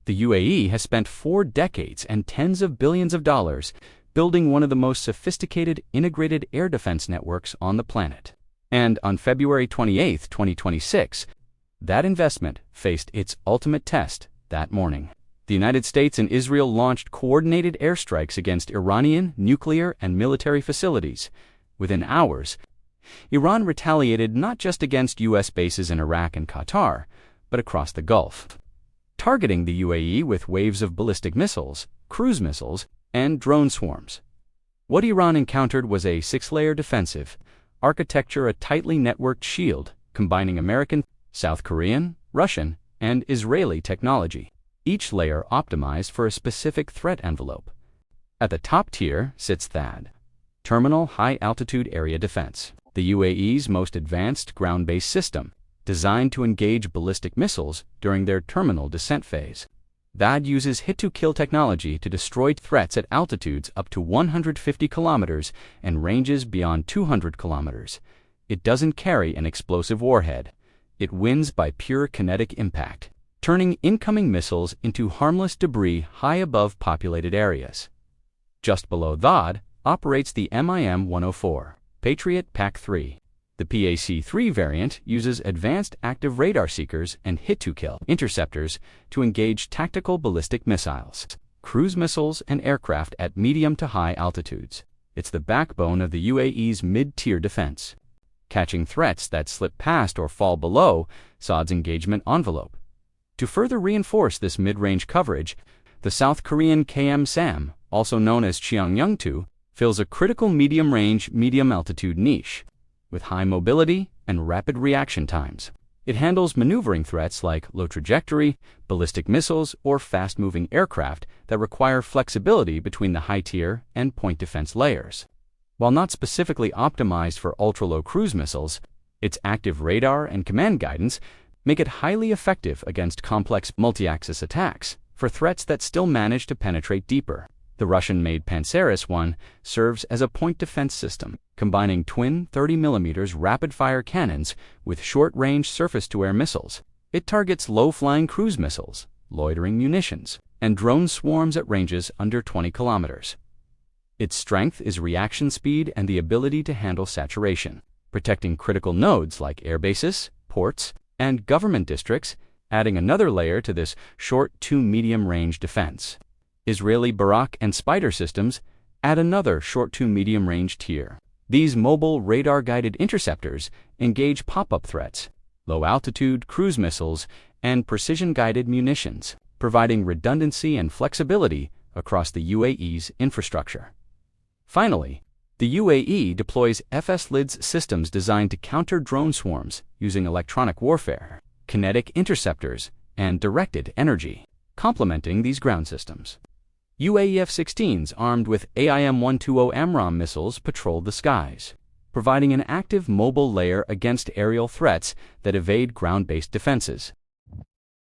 The UAE has spent 4 decades and tens of billions of dollars building one of the most sophisticated integrated air defense networks on the planet. And on February 28, 2026, that investment faced its ultimate test that morning. The United States and Israel launched coordinated airstrikes against Iranian nuclear and military facilities. Within hours, Iran retaliated not just against U.S. bases in Iraq and Qatar, but across the Gulf, targeting the UAE with waves of ballistic missiles, cruise missiles, and drone swarms. What Iran encountered was a 6-layer defensive architecture, a tightly networked shield combining American, South Korean, Russian, and Israeli technology, each layer optimized for a specific threat envelope. At the top tier sits THAAD, Terminal High Altitude Area Defense, the UAE's most advanced ground-based system, designed to engage ballistic missiles during their terminal descent phase. THAAD uses hit-to-kill technology to destroy threats at altitudes up to 150 kilometers and ranges beyond 200 kilometers. It doesn't carry an explosive warhead. It wins by pure kinetic impact, turning incoming missiles into harmless debris high above populated areas. Just below THAAD operates the MIM-104 Patriot PAC-3. The PAC-3 variant uses advanced active radar seekers and hit-to-kill interceptors to engage tactical ballistic missiles, cruise missiles, and aircraft at medium to high altitudes. It's the backbone of the UAE's mid-tier defense, catching threats that slip past or fall below Saud's engagement envelope. To further reinforce this mid-range coverage, the South Korean KM-SAM, also known as Cheongnyung-2, fills a critical medium-range, medium-altitude niche. With high mobility and rapid reaction times, it handles maneuvering threats like low trajectory, ballistic missiles, or fast-moving aircraft that require flexibility between the high-tier and point defense layers. While not specifically optimized for ultra-low cruise missiles, its active radar and command guidance make it highly effective against complex multi-axis attacks for threats that still manage to penetrate deeper. The Russian-made Pantsir S-1 serves as a point defense system, combining twin 30mm rapid-fire cannons with short-range surface-to-air missiles. It targets low-flying cruise missiles, loitering munitions, and drone swarms at ranges under 20 kilometers. Its strength is reaction speed and the ability to handle saturation, protecting critical nodes like airbases, ports, and government districts, adding another layer to this short to medium-range defense. Israeli Barak and Spider systems add another short to medium-range tier. These mobile radar-guided interceptors engage pop-up threats, low-altitude cruise missiles, and precision-guided munitions, providing redundancy and flexibility across the UAE's infrastructure. Finally, the UAE deploys FS-LIDS systems designed to counter drone swarms using electronic warfare, kinetic interceptors, and directed energy, complementing these ground systems. UAE F-16s armed with AIM-120 AMRAAM missiles patrol the skies, providing an active mobile layer against aerial threats that evade ground-based defenses.